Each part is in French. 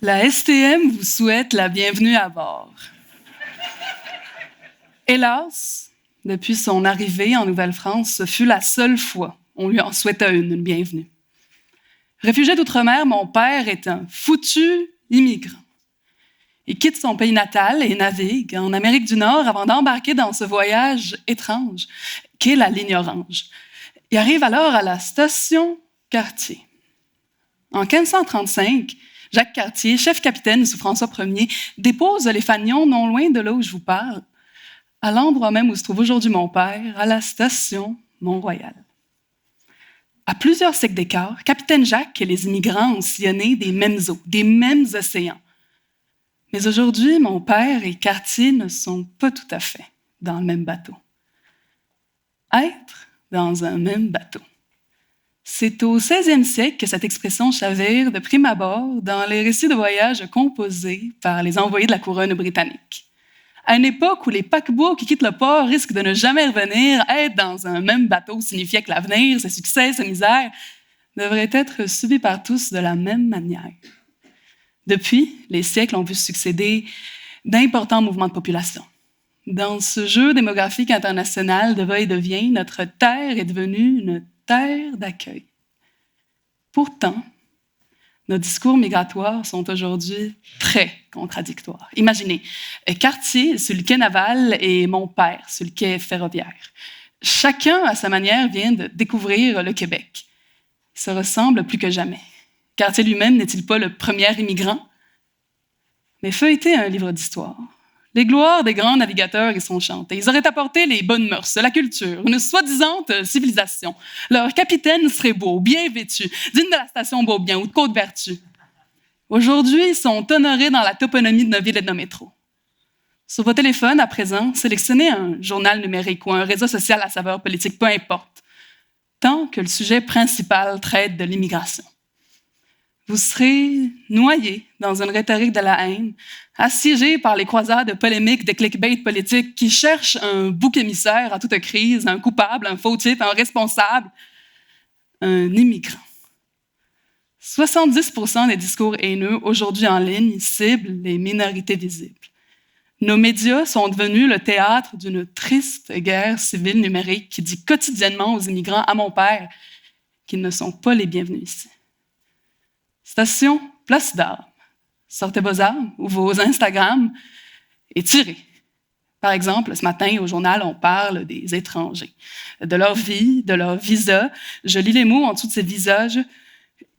La STM vous souhaite la bienvenue à bord. Hélas, depuis son arrivée en Nouvelle-France, ce fut la seule fois on lui en souhaita une bienvenue. Réfugié d'outre-mer, mon père est un foutu immigrant. Il quitte son pays natal et navigue en Amérique du Nord avant d'embarquer dans ce voyage étrange qu'est la ligne orange. Il arrive alors à la station Cartier. En 1535, Jacques Cartier, chef-capitaine sous François Ier, dépose les fanions non loin de là où je vous parle, à l'endroit même où se trouve aujourd'hui mon père, à la station Mont-Royal. À plusieurs siècles d'écart, capitaine Jacques et les immigrants ont sillonné des mêmes eaux, des mêmes océans. Mais aujourd'hui, mon père et Cartier ne sont pas tout à fait dans le même bateau. Être dans un même bateau. C'est au 16e siècle que cette expression chavire de prime abord dans les récits de voyage composés par les envoyés de la couronne britannique. À une époque où les paquebots qui quittent le port risquent de ne jamais revenir, être dans un même bateau signifiait que l'avenir, ses succès, ses misères, devraient être subis par tous de la même manière. Depuis, les siècles ont vu succéder d'importants mouvements de population. Dans ce jeu démographique international de va et de vient, notre terre est devenue une terre d'accueil. Pourtant, nos discours migratoires sont aujourd'hui très contradictoires. Imaginez, Cartier sur le quai naval et mon père sur le quai ferroviaire. Chacun, à sa manière, vient de découvrir le Québec. Ils se ressemblent plus que jamais. Cartier lui-même n'est-il pas le premier immigrant? Mais feuilletez un livre d'histoire. Les gloires des grands navigateurs y sont chantées. Ils auraient apporté les bonnes mœurs, la culture, une soi-disant civilisation. Leur capitaine serait beau, bien vêtu, digne de la station Beaubien ou de Côte-Vertu. Aujourd'hui, ils sont honorés dans la toponymie de nos villes et de nos métros. Sur vos téléphones, à présent, sélectionnez un journal numérique ou un réseau social à saveur politique, peu importe, tant que le sujet principal traite de l'immigration. Vous serez noyé dans une rhétorique de la haine, assiégé par les croisades polémiques des clickbait politiques qui cherchent un bouc émissaire à toute crise, un coupable, un fautif, un responsable, un immigrant. 70% des discours haineux aujourd'hui en ligne ciblent les minorités visibles. Nos médias sont devenus le théâtre d'une triste guerre civile numérique qui dit quotidiennement aux immigrants, à mon père, qu'ils ne sont pas les bienvenus ici. Station Place d'Armes. Sortez vos armes ou vos Instagram et tirez. Par exemple, ce matin, au journal, on parle des étrangers, de leur vie, de leur visa. Je lis les mots en dessous de ces visages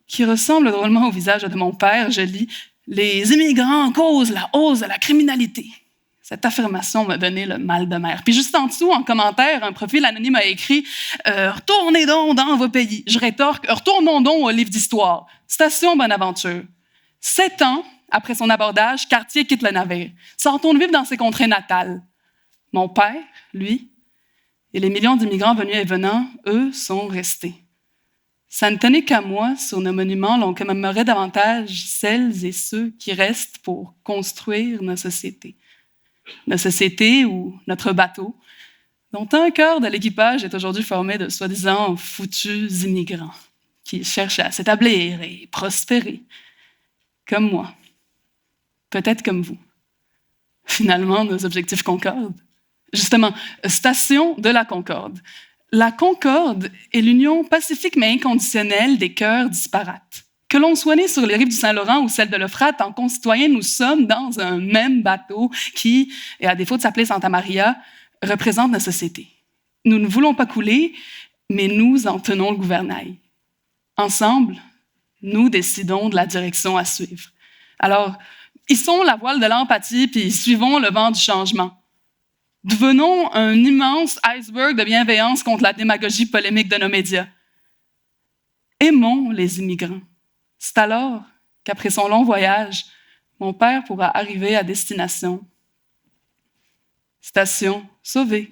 qui ressemblent drôlement au visage de mon père. Je lis « Les immigrants causent la hausse de la criminalité ». Cette affirmation m'a donné le mal de mer. Puis juste en dessous, en commentaire, un profil anonyme a écrit « Retournez donc dans vos pays ». Je rétorque « Retournons donc au livre d'histoire ». Station Bonaventure. 7 ans après son abordage, Cartier quitte le navire. S'en retourne vivre dans ses contrées natales. Mon père, lui, et les millions d'immigrants venus et venant, eux, sont restés. Ça ne tenait qu'à moi, sur nos monuments, l'on commémorait davantage celles et ceux qui restent pour construire nos sociétés. Nos sociétés ou notre bateau, dont un quart de l'équipage est aujourd'hui formé de soi-disant foutus immigrants qui cherchent à s'établir et prospérer, comme moi, peut-être comme vous. Finalement, nos objectifs concordent. Justement, station de la Concorde. La Concorde est l'union pacifique mais inconditionnelle des cœurs disparates. Que l'on soit né sur les rives du Saint-Laurent ou celles de l'Euphrate, en concitoyens, nous sommes dans un même bateau qui, et à défaut de s'appeler Santa Maria, représente notre société. Nous ne voulons pas couler, mais nous en tenons le gouvernail. Ensemble, nous décidons de la direction à suivre. Alors, hissons la voile de l'empathie puis suivons le vent du changement. Devenons un immense iceberg de bienveillance contre la démagogie polémique de nos médias. Aimons les immigrants. C'est alors qu'après son long voyage, mon père pourra arriver à destination. Station sauvée.